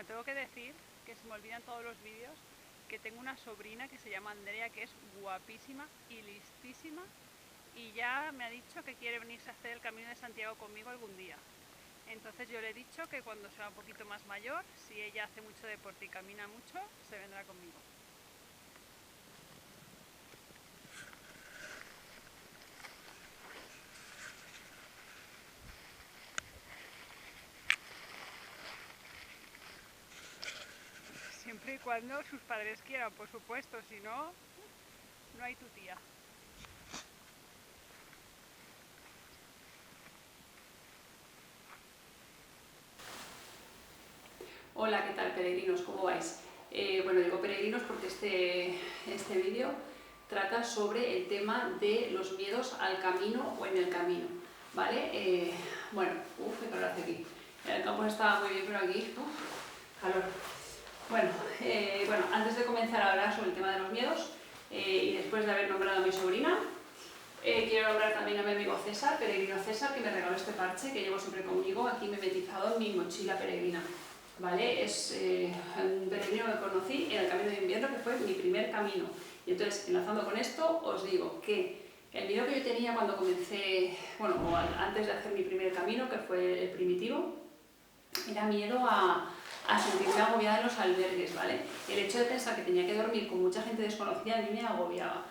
tengo que decir que se me olvidan todos los vídeos que tengo una sobrina que se llama Andrea, que es guapísima y listísima, y ya me ha dicho que quiere venirse a hacer el Camino de Santiago conmigo algún día. Entonces yo le he dicho que cuando sea un poquito más mayor, si ella hace mucho deporte y camina mucho, se vendrá conmigo. Siempre y cuando sus padres quieran, por supuesto, si no, no hay tu tía. Hola, ¿qué tal, peregrinos? ¿Cómo vais? Bueno, digo peregrinos porque este vídeo trata sobre el tema de los miedos al camino o en el camino, ¿vale? Bueno, qué calor hace aquí. El campo estaba muy bien, pero aquí, calor. Bueno, antes de comenzar a hablar sobre el tema de los miedos, y después de haber nombrado a mi sobrina, quiero nombrar también a mi amigo César, peregrino César, que me regaló este parche que llevo siempre conmigo, aquí mimetizado en mi mochila peregrina. ¿Vale? Es un peregrino que conocí en el Camino de Invierno, que fue mi primer camino. Y entonces, enlazando con esto, os digo que el miedo que yo tenía cuando comencé, bueno, o antes de hacer mi primer camino, que fue el primitivo, era miedo a sentirme agobiada en los albergues, ¿vale? El hecho de pensar que tenía que dormir con mucha gente desconocida a mí me agobiaba.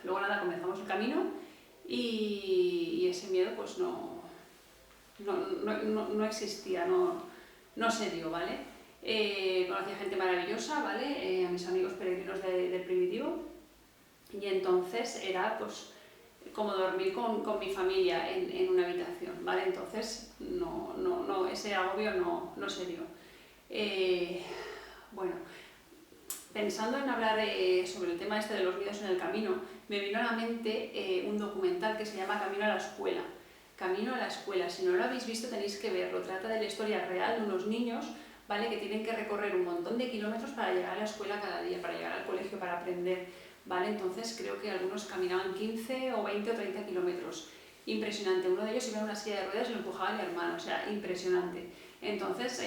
Luego nada, comenzamos el camino y ese miedo pues no existía, no se dio, ¿vale? Conocí a gente maravillosa, ¿vale? A mis amigos peregrinos del Primitivo, y entonces era pues como dormir con mi familia en una habitación, ¿vale? Entonces ese agobio no se dio. Bueno, pensando en hablar sobre el tema este de los miedos en el camino, me vino a la mente un documental que se llama Camino a la Escuela. Camino a la Escuela, si no lo habéis visto tenéis que verlo. Trata de la historia real de unos niños, ¿vale? Que tienen que recorrer un montón de kilómetros para llegar a la escuela cada día, para llegar al colegio, para aprender, ¿vale? Entonces creo que algunos caminaban 15 o 20 o 30 kilómetros. Impresionante. Uno de ellos iba en una silla de ruedas y lo empujaba el hermano, o sea, impresionante. Entonces,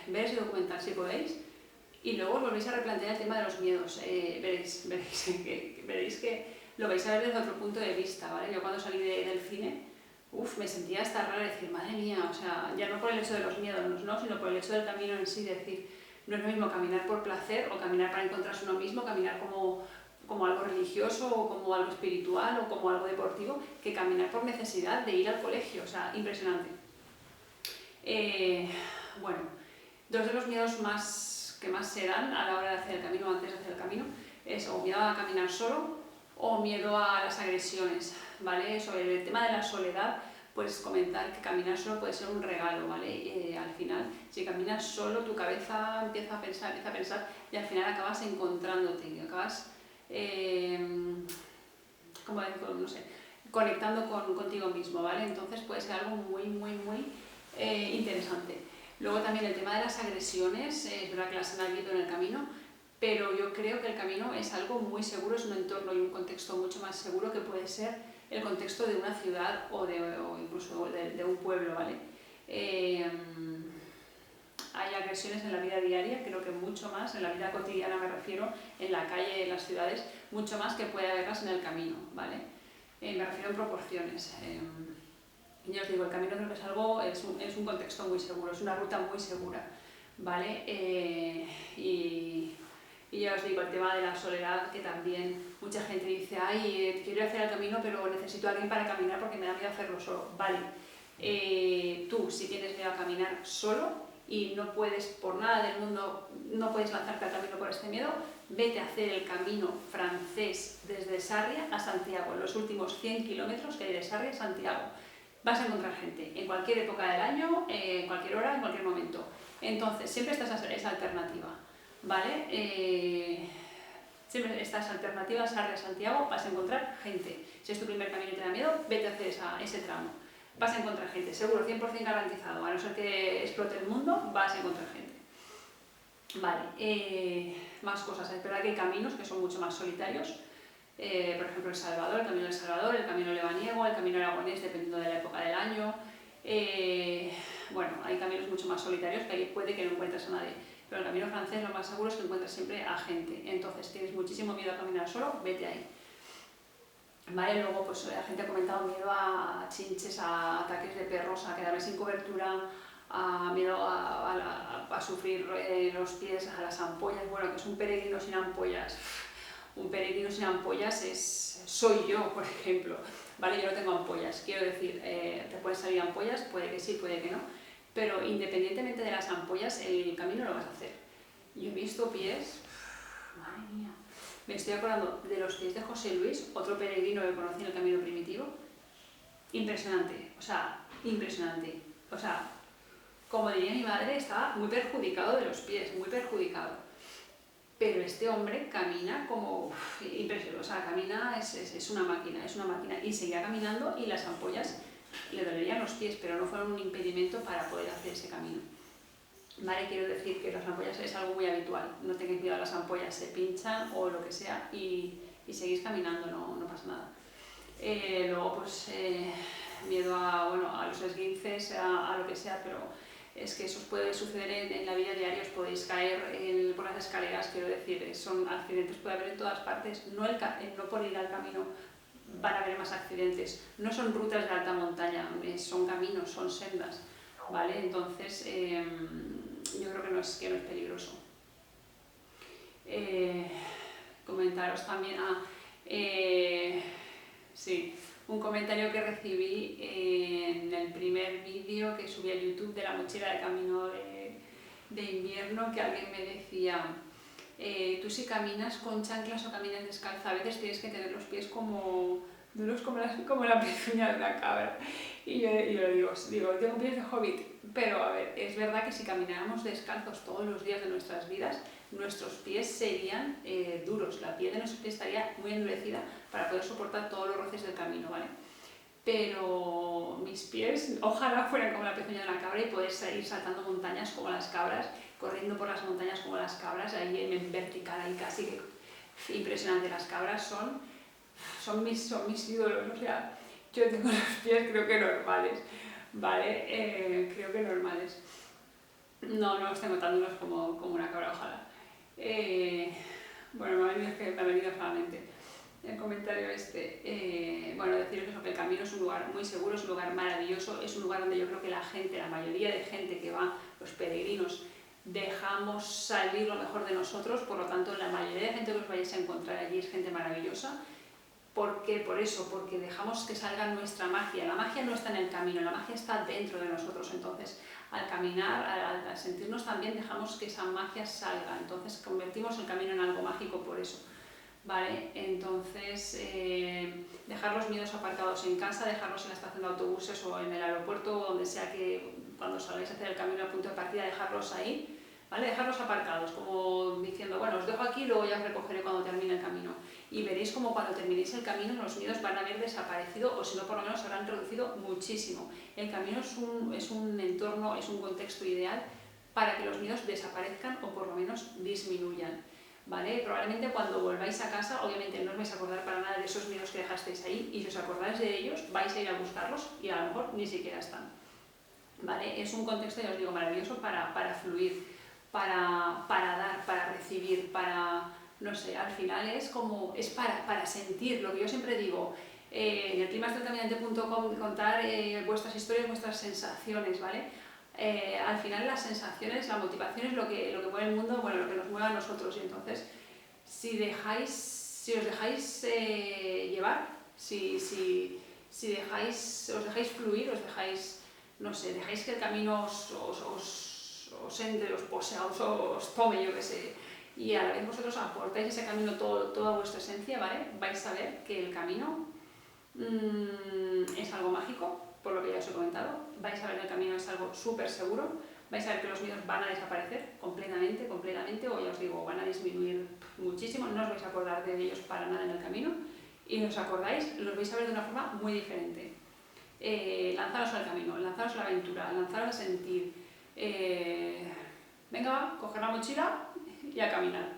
ver ese documental si podéis. Y luego os volvéis a replantear el tema de los miedos. Veréis que lo vais a ver desde otro punto de vista, ¿vale? Yo cuando salí del cine, me sentía hasta rara de decir, madre mía, o sea, ya no por el hecho de los miedos, no, sino por el hecho del camino en sí, de decir, no es lo mismo caminar por placer o caminar para encontrarse uno mismo, caminar como algo religioso o como algo espiritual o como algo deportivo, que caminar por necesidad de ir al colegio, o sea, impresionante. Bueno, dos de los miedos que más se dan a la hora de hacer el camino o antes de hacer el camino es o miedo a caminar solo o miedo a las agresiones, ¿vale? Sobre el tema de la soledad, pues comentar que caminar solo puede ser un regalo, ¿vale? Al final, si caminas solo, tu cabeza empieza a pensar y al final acabas encontrándote, y acabas, no sé, conectando contigo mismo, ¿vale? Entonces puede ser algo muy interesante. Luego también el tema de las agresiones, es verdad que las han habido en el camino, pero yo creo que el camino es algo muy seguro, es un entorno y un contexto mucho más seguro que puede ser el contexto de una ciudad o incluso de un pueblo, ¿vale? Hay agresiones en la vida diaria, creo que mucho más, en la vida cotidiana me refiero, en la calle, en las ciudades, mucho más que puede haberlas en el camino, ¿vale? Me refiero en proporciones. Ya os digo, el camino creo que es un contexto muy seguro, es una ruta muy segura, ¿vale? Y ya os digo, el tema de la soledad, que también mucha gente dice, ay, quiero hacer el camino, pero necesito a alguien para caminar porque me da miedo hacerlo solo. Vale, tú, si tienes miedo a caminar solo y no puedes, por nada del mundo, no puedes lanzarte al camino por este miedo, vete a hacer el camino francés desde Sarria a Santiago, los últimos 100 kilómetros que hay de Sarria a Santiago. Vas a encontrar gente en cualquier época del año, en cualquier hora, en cualquier momento. Entonces, siempre está esa alternativa, ¿vale? Siempre estas alternativas, Sarria-Santiago, vas a encontrar gente. Si es tu primer camino y te da miedo, vete a hacer ese tramo. Vas a encontrar gente, seguro, 100% garantizado. A no ser que explote el mundo, vas a encontrar gente. Vale, más cosas. Es verdad que hay caminos que son mucho más solitarios. Por ejemplo, El Salvador, el Camino del Salvador, el Camino Lebaniego, el Camino Aragonés, dependiendo de la época del año. bueno, hay caminos mucho más solitarios que ahí puede que no encuentres a nadie, pero el camino francés lo más seguro es que encuentres siempre a gente. Entonces, tienes muchísimo miedo a caminar solo, vete ahí. Vale, luego pues la gente ha comentado miedo a chinches, a ataques de perros, a quedarme sin cobertura, a miedo a sufrir los pies, a las ampollas. Bueno, que es un peregrino sin ampollas. Un peregrino sin ampollas soy yo, por ejemplo. Vale, yo no tengo ampollas, quiero decir, te pueden salir ampollas, puede que sí, puede que no, pero independientemente de las ampollas, el camino lo vas a hacer. Yo he visto pies, madre mía, me estoy acordando de los pies de José Luis, otro peregrino que conocí en el camino primitivo, impresionante, o sea, impresionante. O sea, como diría mi madre, estaba muy perjudicado de los pies, muy perjudicado. Pero este hombre camina como impresionante, o sea, camina, es una máquina, y seguía caminando y las ampollas le dolerían los pies, pero no fueron un impedimento para poder hacer ese camino. Vale, quiero decir que las ampollas es algo muy habitual, no tengáis miedo a las ampollas, se pinchan o lo que sea y seguís caminando, no pasa nada. Luego pues miedo a los esguinces, a lo que sea, pero es que eso os puede suceder en la vida diaria, os podéis caer por las escaleras, quiero decir, son accidentes, puede haber en todas partes, no por ir al camino van a haber más accidentes, no son rutas de alta montaña, son caminos, son sendas, ¿vale? Entonces yo creo que no es peligroso. Comentaros también, sí, un comentario que recibí en el primer vídeo que subí a YouTube de la mochila de camino de invierno, que alguien me decía, tú si caminas con chanclas o caminas descalza, a veces tienes que tener los pies como duros como la pezuña de una cabra. Y yo le digo, tengo pies de hobbit, pero a ver, es verdad que si camináramos descalzos todos los días de nuestras vidas, nuestros pies serían duros, la piel de nuestros pies estaría muy endurecida para poder soportar todos los roces del camino, ¿vale? Pero mis pies ojalá fueran como la pezuña de la cabra y poder ir saltando montañas como las cabras, corriendo por las montañas como las cabras, ahí en vertical, ahí casi que impresionante. Las cabras son mis ídolos, o sea, yo tengo los pies creo que normales, ¿vale? Creo que normales. No los tengo tan duros como una cabra, ojalá. Bueno, me ha venido solamente el comentario bueno, deciros eso, que el camino es un lugar muy seguro, es un lugar maravilloso, es un lugar donde yo creo que la mayoría de gente que va, los peregrinos, dejamos salir lo mejor de nosotros, por lo tanto la mayoría de gente que os vayáis a encontrar allí es gente maravillosa. ¿Por qué? Por eso, porque dejamos que salga nuestra magia. La magia no está en el camino, la magia está dentro de nosotros. Entonces, al caminar, al sentirnos tan bien, dejamos que esa magia salga. Entonces, convertimos el camino en algo mágico por eso. ¿Vale? Entonces, dejar los miedos aparcados en casa, dejarlos en la estación de autobuses o en el aeropuerto o donde sea que cuando salgáis a hacer el camino al punto de partida, dejarlos ahí. ¿Vale? Dejarlos aparcados, como diciendo, bueno, os dejo aquí y luego ya os recogeré cuando termine el camino. Y veréis como cuando terminéis el camino los miedos van a haber desaparecido o si no por lo menos se habrán reducido muchísimo. El camino es un entorno, es un contexto ideal para que los miedos desaparezcan o por lo menos disminuyan. ¿Vale? Probablemente cuando volváis a casa, obviamente no os vais a acordar para nada de esos miedos que dejasteis ahí y si os acordáis de ellos vais a ir a buscarlos y a lo mejor ni siquiera están. ¿Vale? Es un contexto, ya os digo, maravilloso para fluir. Para dar, para recibir, no sé, al final es para sentir, lo que yo siempre digo, en el climaesdelcaminante.com contar vuestras historias, vuestras sensaciones, ¿vale? Al final las sensaciones, la motivación es lo que mueve el mundo, bueno, lo que nos mueve a nosotros, y entonces si os dejáis llevar, si os dejáis fluir, no sé, dejáis que el camino os entre, os posea, os tome, yo que sé, y a la vez vosotros aportáis ese camino toda vuestra esencia, ¿vale? Vais a ver que el camino es algo mágico, por lo que ya os he comentado, vais a ver que el camino es algo súper seguro, vais a ver que los miedos van a desaparecer completamente, o ya os digo, van a disminuir muchísimo, no os vais a acordar de ellos para nada en el camino, y no os acordáis, los vais a ver de una forma muy diferente. Lanzaros al camino, lanzaros a la aventura, lanzaros a sentir. Venga, coger la mochila y a caminar,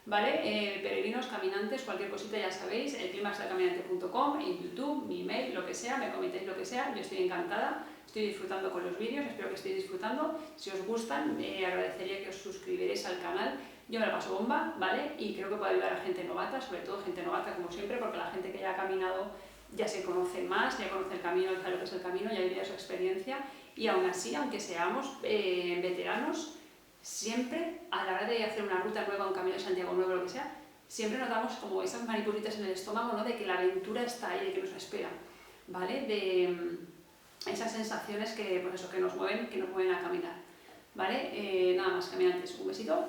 ¿vale? Peregrinos, caminantes, cualquier cosita ya sabéis, elclimaxdelcaminante.com, en YouTube, mi email, lo que sea, me comentéis lo que sea, yo estoy encantada, estoy disfrutando con los vídeos, espero que estéis disfrutando. Si os gustan, agradecería que os suscribierais al canal. Yo me lo paso bomba, ¿vale? Y creo que puede ayudar a gente novata, sobre todo gente novata como siempre, porque la gente que ya ha caminado ya se conoce más, ya conoce el camino, ya sabe lo que es el camino, ya ha vivido su experiencia, y aún así, aunque seamos veteranos, siempre a la hora de hacer una ruta nueva, un camino de Santiago nuevo, lo que sea, siempre notamos como esas maripositas en el estómago, ¿no? De que la aventura está ahí, de que nos espera, ¿vale? De esas sensaciones que, pues eso, que nos mueven a caminar, ¿vale? Nada más, caminantes, un besito.